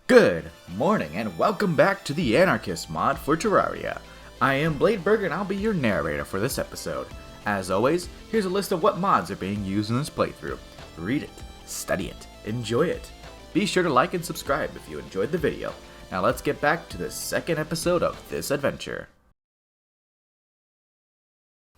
Good morning and welcome back to the Anarchist mod for Terraria. I am Bladeberg and I'll be your narrator for this episode. As always, here's a list of what mods are being used in this playthrough. Read it, study it, enjoy it. Be sure to like and subscribe if you enjoyed the video. Now let's get back to the second episode of this adventure.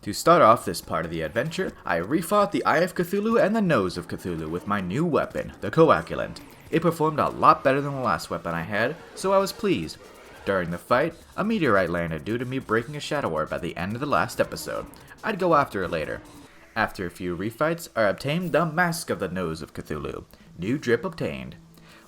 To start off this part of the adventure, I refought the Eye of Cthulhu and the Nose of Cthulhu with my new weapon, the Coagulant. It performed a lot better than the last weapon I had, so I was pleased. During the fight, a meteorite landed due to me breaking a shadow orb at the end of the last episode. I'd go after it later. After a few refights, I obtained the Mask of the Nose of Cthulhu. New drip obtained.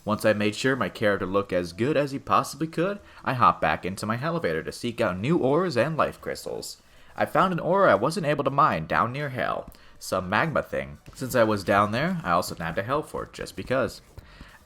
Once I made sure my character looked as good as he possibly could, I hopped back into my elevator to seek out new ores and life crystals. I found an ore I wasn't able to mine down near Hell, some magma thing. Since I was down there, I also nabbed a Hell Fort just because.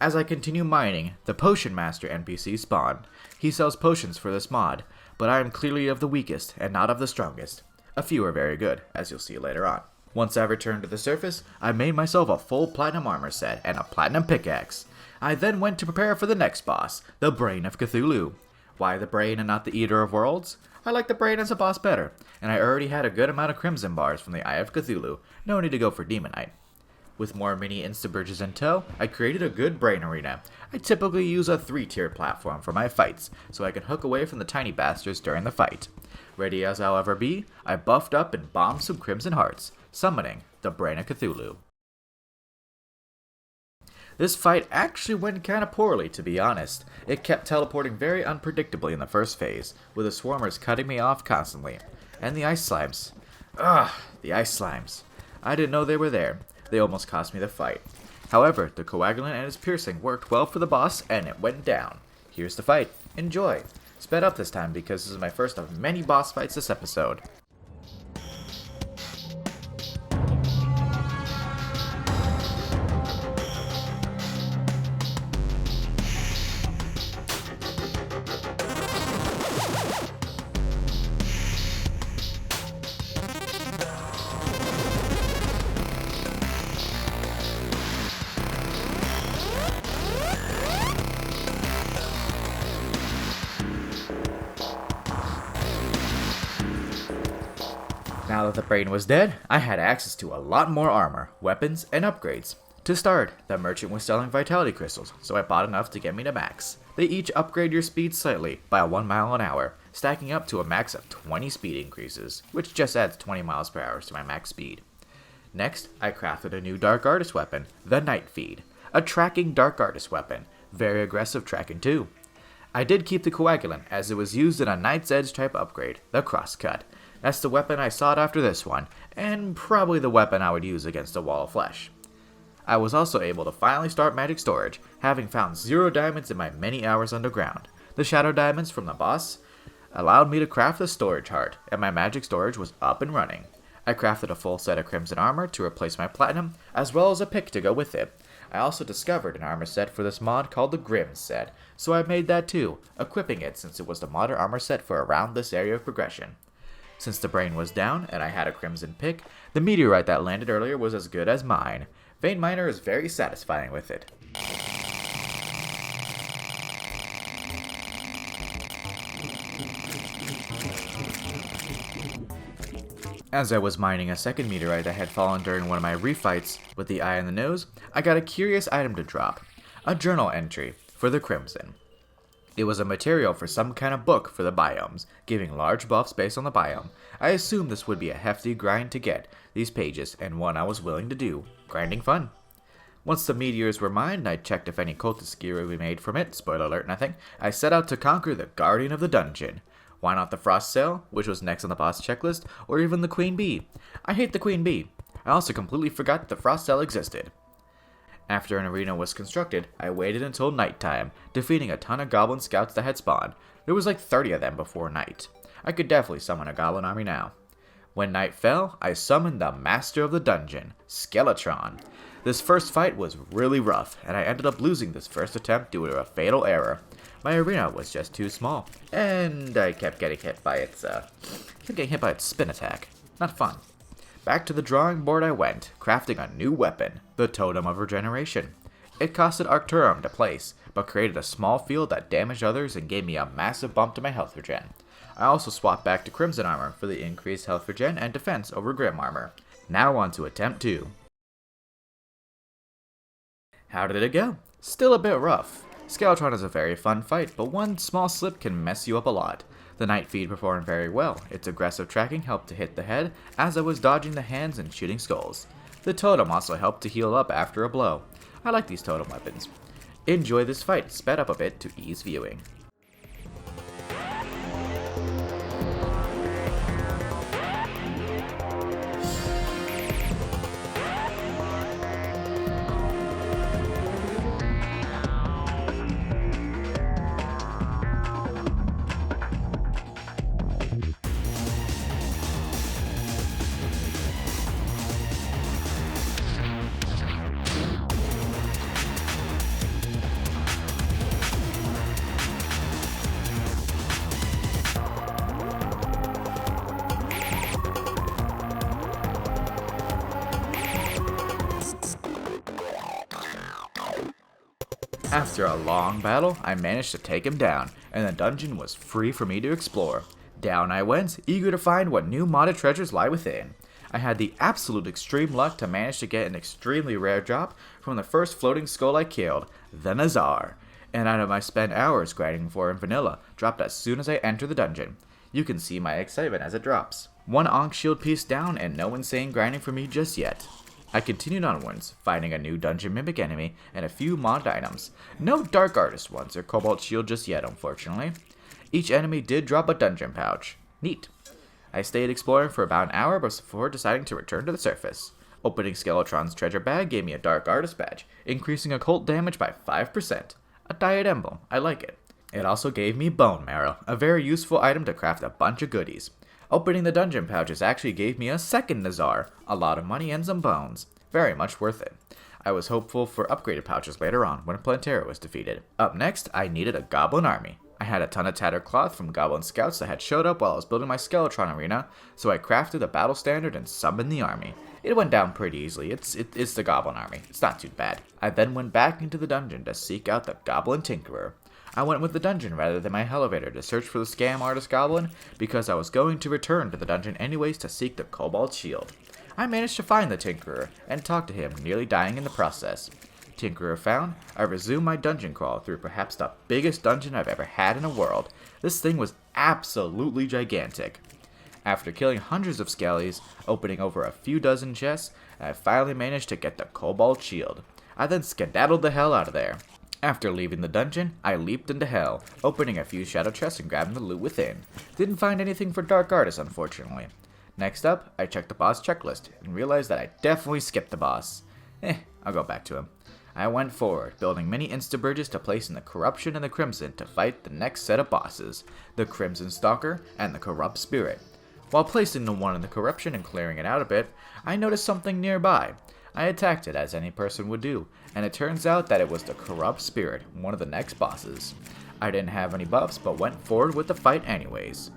As I continue mining, the Potion Master NPC spawned. He sells potions for this mod, but I am clearly of the weakest and not of the strongest. A few are very good, as you'll see later on. Once I returned to the surface, I made myself a full platinum armor set and a platinum pickaxe. I then went to prepare for the next boss, the Brain of Cthulhu. Why the Brain and not the Eater of Worlds? I like the Brain as a boss better, and I already had a good amount of Crimson bars from the Eye of Cthulhu, no need to go for Demonite. With more mini insta-bridges in tow, I created a good Brain arena. I typically use a 3-tier platform for my fights, so I can hook away from the tiny bastards during the fight. Ready as I'll ever be, I buffed up and bombed some Crimson Hearts, summoning the Brain of Cthulhu. This fight actually went kinda poorly, to be honest. It kept teleporting very unpredictably in the first phase, with the swarmers cutting me off constantly. And the ice slimes. Ugh, the ice slimes. I didn't know they were there. They almost cost me the fight. However, the Coagulant and its piercing worked well for the boss, and it went down. Here's the fight. Enjoy. Sped up this time because this is my first of many boss fights this episode. Now that the Brain was dead, I had access to a lot more armor, weapons, and upgrades. To start, the merchant was selling vitality crystals, so I bought enough to get me to max. They each upgrade your speed slightly, by 1 mile an hour, stacking up to a max of 20 speed increases, which just adds 20 miles per hour to my max speed. Next, I crafted a new Dark Artist weapon, the Night Feed, a tracking Dark Artist weapon, very aggressive tracking too. I did keep the Coagulant, as it was used in a Night's Edge type upgrade, the Crosscut. That's the weapon I sought after this one, and probably the weapon I would use against a wall of flesh. I was also able to finally start magic storage, having found 0 diamonds in my many hours underground. The shadow diamonds from the boss allowed me to craft the storage heart, and my magic storage was up and running. I crafted a full set of crimson armor to replace my platinum, as well as a pick to go with it. I also discovered an armor set for this mod called the Grim set, so I made that too, equipping it since it was the modern armor set for around this area of progression. Since the Brain was down and I had a crimson pick, the meteorite that landed earlier was as good as mine. Vein Miner is very satisfying with it. As I was mining a second meteorite that had fallen during one of my refights with the Eye and the Nose, I got a curious item to drop. A journal entry for the Crimson. It was a material for some kind of book for the biomes, giving large buffs based on the biome. I assumed this would be a hefty grind to get these pages, and one I was willing to do. Grinding fun. Once the meteors were mined, I checked if any cultist gear would be made from it. Spoiler alert, nothing. I set out to conquer the Guardian of the Dungeon. Why not the Frost Sail, which was next on the boss checklist, or even the Queen Bee? I hate the Queen Bee. I also completely forgot the Frost Sail existed. After an arena was constructed, I waited until nighttime, defeating a ton of goblin scouts that had spawned. There was like 30 of them before night. I could definitely summon a goblin army now. When night fell, I summoned the Master of the Dungeon, Skeletron. This first fight was really rough, and I ended up losing this first attempt due to a fatal error. My arena was just too small, and I kept getting hit by its spin attack. Not fun. Back to the drawing board I went, crafting a new weapon, the Totem of Regeneration. It costed Arcturum to place, but created a small field that damaged others and gave me a massive bump to my health regen. I also swapped back to Crimson Armor for the increased health regen and defense over Grim Armor. Now on to attempt 2. How did it go? Still a bit rough. Skeletron is a very fun fight, but one small slip can mess you up a lot. The Night Feed performed very well. Its aggressive tracking helped to hit the head as I was dodging the hands and shooting skulls. The Totem also helped to heal up after a blow. I like these totem weapons. Enjoy this fight, sped up a bit to ease viewing. After a long battle, I managed to take him down, and the dungeon was free for me to explore. Down I went, eager to find what new modded treasures lie within. I had the absolute extreme luck to manage to get an extremely rare drop from the first floating skull I killed, the Nazar. An item I spent hours grinding for in vanilla, dropped as soon as I entered the dungeon. You can see my excitement as it drops. One Ankh shield piece down and no insane grinding for me just yet. I continued onwards, finding a new dungeon mimic enemy and a few modded items. No Dark Artist ones or Cobalt Shield just yet, unfortunately. Each enemy did drop a dungeon pouch. Neat. I stayed exploring for about an hour before deciding to return to the surface. Opening Skeletron's treasure bag gave me a Dark Artist badge, increasing occult damage by 5%. A Diet Emblem, I like it. It also gave me Bone Marrow, a very useful item to craft a bunch of goodies. Opening the dungeon pouches actually gave me a second Nazar, a lot of money and some bones. Very much worth it. I was hopeful for upgraded pouches later on when Plantera was defeated. Up next, I needed a goblin army. I had a ton of tattered cloth from goblin scouts that had showed up while I was building my Skeletron arena, so I crafted a battle standard and summoned the army. It went down pretty easily. It's the goblin army. It's not too bad. I then went back into the dungeon to seek out the goblin tinkerer. I went with the dungeon rather than my elevator to search for the scam artist goblin because I was going to return to the dungeon anyways to seek the Cobalt Shield. I managed to find the Tinkerer and talk to him, nearly dying in the process. Tinkerer found, I resumed my dungeon crawl through perhaps the biggest dungeon I've ever had in a world. This thing was absolutely gigantic. After killing hundreds of skellies, opening over a few dozen chests, I finally managed to get the Cobalt Shield. I then skedaddled the hell out of there. After leaving the dungeon, I leaped into hell, opening a few shadow chests and grabbing the loot within. Didn't find anything for Dark Artist, unfortunately. Next up, I checked the boss checklist, and realized that I definitely skipped the boss. I'll go back to him. I went forward, building many insta-bridges to place in the Corruption and the Crimson to fight the next set of bosses, the Crimson Stalker and the Corrupt Spirit. While placing the one in the Corruption and clearing it out a bit, I noticed something nearby. I attacked it as any person would do, and it turns out that it was the Corrupt Spirit, one of the next bosses. I didn't have any buffs, but went forward with the fight anyways.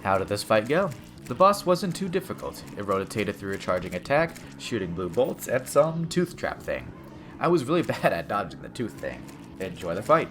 How did this fight go? The boss wasn't too difficult. It rotated through a charging attack, shooting blue bolts, and some tooth trap thing. I was really bad at dodging the tooth thing. Enjoy the fight.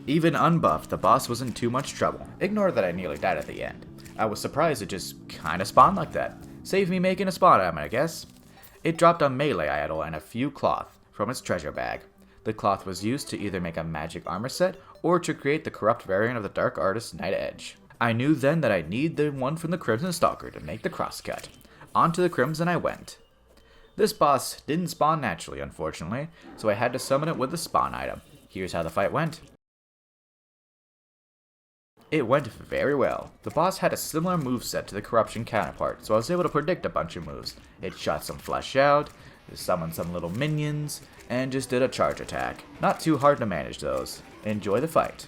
Even unbuffed, the boss wasn't too much trouble. Ignore that I nearly died at the end. I was surprised it just kinda spawned like that. Saved me making a spawn item, I guess. It dropped a melee idol and a few cloth from its treasure bag. The cloth was used to either make a magic armor set or to create the corrupt variant of the Dark Artist Night Edge. I knew then that I'd need the one from the Crimson Stalker to make the crosscut. Onto the Crimson I went. This boss didn't spawn naturally, unfortunately, so I had to summon it with the spawn item. Here's how the fight went. It went very well. The boss had a similar moveset to the Corruption counterpart, so I was able to predict a bunch of moves. It shot some flesh out, Just summoned some little minions, and just did a charge attack. Not too hard to manage those. Enjoy the fight.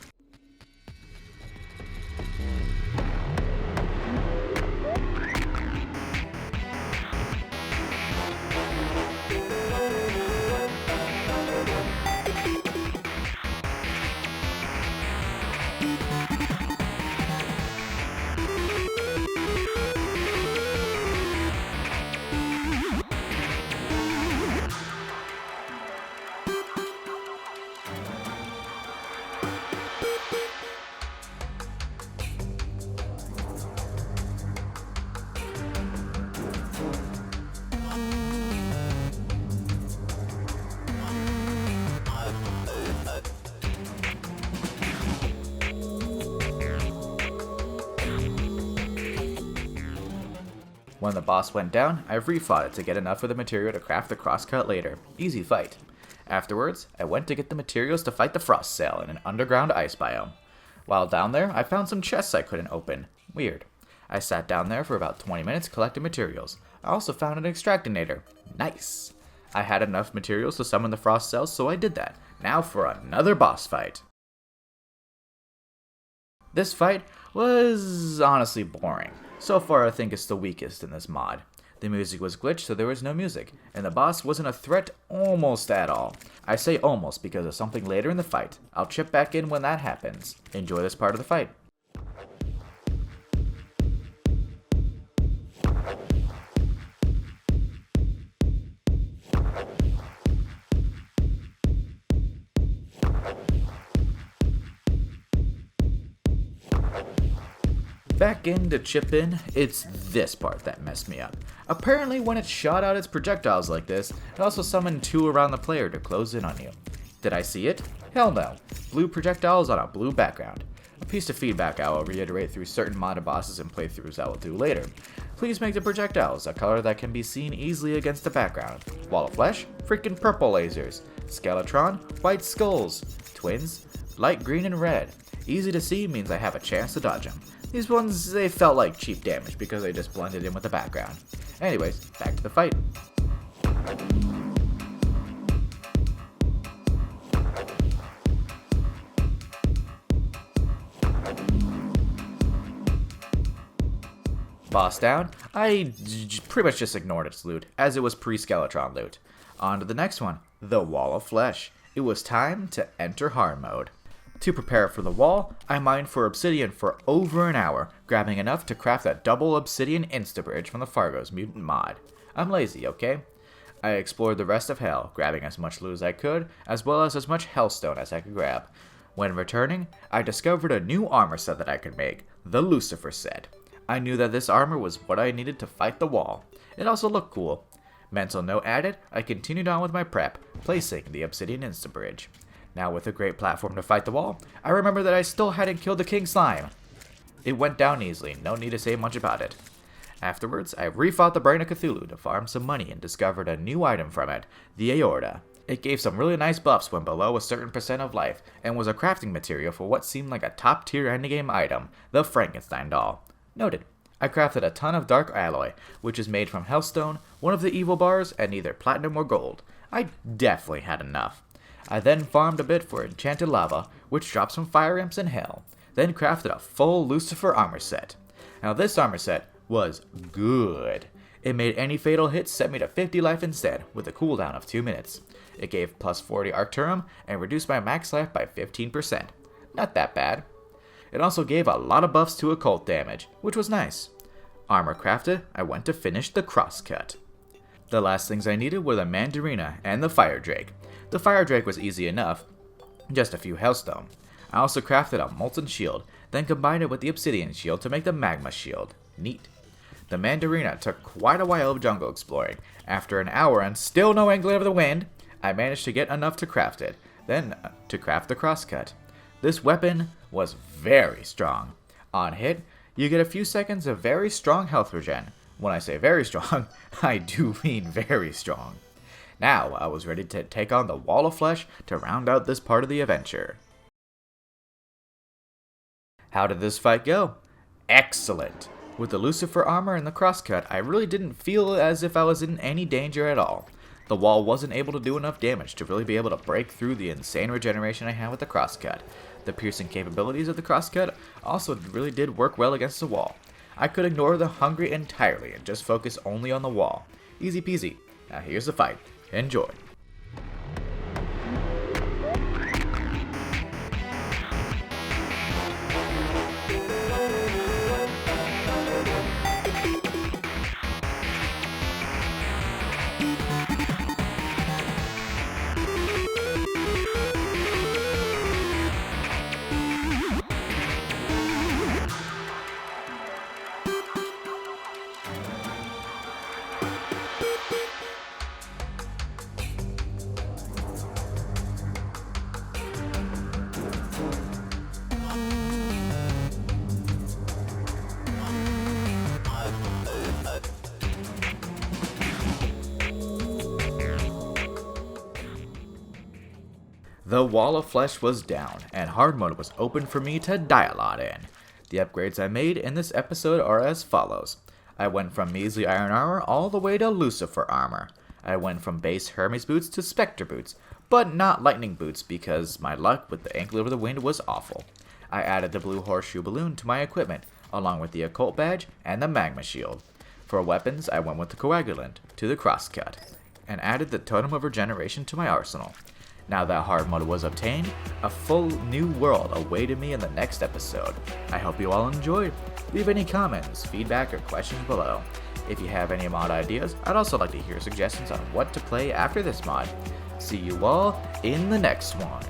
When the boss went down, I refought it to get enough of the material to craft the crosscut later. Easy fight. Afterwards, I went to get the materials to fight the frost sail in an underground ice biome. While down there, I found some chests I couldn't open. Weird. I sat down there for about 20 minutes collecting materials. I also found an extractinator. Nice. I had enough materials to summon the frost sails, so I did that. Now for another boss fight. This fight was honestly boring. So far I think it's the weakest in this mod. The music was glitched, so there was no music, and the boss wasn't a threat almost at all. I say almost because of something later in the fight. I'll chip back in when that happens. Enjoy this part of the fight. Back in to chip in, it's this part that messed me up. Apparently when it shot out its projectiles like this, it also summoned two around the player to close in on you. Did I see it? Hell no. Blue projectiles on a blue background. A piece of feedback I will reiterate through certain modded bosses and playthroughs I will do later. Please make the projectiles a color that can be seen easily against the background. Wall of Flesh, freaking purple lasers. Skeletron, white skulls. Twins, light green and red. Easy to see means I have a chance to dodge them. These ones, they felt like cheap damage because they just blended in with the background. Anyways, back to the fight. Boss down, I pretty much just ignored its loot, as it was pre-Skeletron loot. On to the next one, the Wall of Flesh. It was time to enter Hardmode. To prepare for the wall, I mined for obsidian for over an hour, grabbing enough to craft that double obsidian instabridge from the Fargo's mutant mod. I'm lazy, okay? I explored the rest of Hell, grabbing as much loot as I could, as well as much Hellstone as I could grab. When returning, I discovered a new armor set that I could make, the Lucifer set. I knew that this armor was what I needed to fight the wall. It also looked cool. Mental note added, I continued on with my prep, placing the obsidian instabridge. Now with a great platform to fight the wall, I remember that I still hadn't killed the King Slime. It went down easily, no need to say much about it. Afterwards, I refought the Brain of Cthulhu to farm some money and discovered a new item from it, the Aorta. It gave some really nice buffs when below a certain percent of life, and was a crafting material for what seemed like a top tier endgame item, the Frankenstein doll. Noted. I crafted a ton of dark alloy, which is made from Hellstone, one of the evil bars, and either platinum or gold. I definitely had enough. I then farmed a bit for enchanted lava, which drops from fire imps in hell, then crafted a full Lucifer armor set. Now this armor set was good. It made any fatal hits set me to 50 life instead, with a cooldown of 2 minutes. It gave plus 40 Arcturum and reduced my max life by 15%. Not that bad. It also gave a lot of buffs to occult damage, which was nice. Armor crafted, I went to finish the crosscut. The last things I needed were the Mandarina and the Fire Drake. The Fire Drake was easy enough, just a few Hellstone. I also crafted a Molten Shield, then combined it with the Obsidian Shield to make the Magma Shield. Neat. The Mandarina took quite a while of jungle exploring. After an hour and still no Angler of the Wind, I managed to get enough to craft it, then to craft the crosscut. This weapon was very strong. On hit, you get a few seconds of very strong health regen. When I say very strong, I do mean very strong. Now, I was ready to take on the Wall of Flesh to round out this part of the adventure. How did this fight go? Excellent! With the Lucifer armor and the crosscut, I really didn't feel as if I was in any danger at all. The wall wasn't able to do enough damage to really be able to break through the insane regeneration I have with the crosscut. The piercing capabilities of the crosscut also really did work well against the wall. I could ignore the hungry entirely and just focus only on the wall. Easy peasy. Now here's the fight. Enjoy. The wall of flesh was down, and hard mode was open for me to die a lot in. The upgrades I made in this episode are as follows. I went from measly iron armor all the way to Lucifer armor. I went from base Hermes boots to Spectre boots, but not lightning boots because my luck with the ankle over the wind was awful. I added the blue horseshoe balloon to my equipment, along with the occult badge and the magma shield. For weapons, I went with the coagulant to the crosscut, and added the totem of regeneration to my arsenal. Now that hard mode was obtained, a full new world awaited me in the next episode. I hope you all enjoyed. Leave any comments, feedback, or questions below. If you have any mod ideas, I'd also like to hear suggestions on what to play after this mod. See you all in the next one.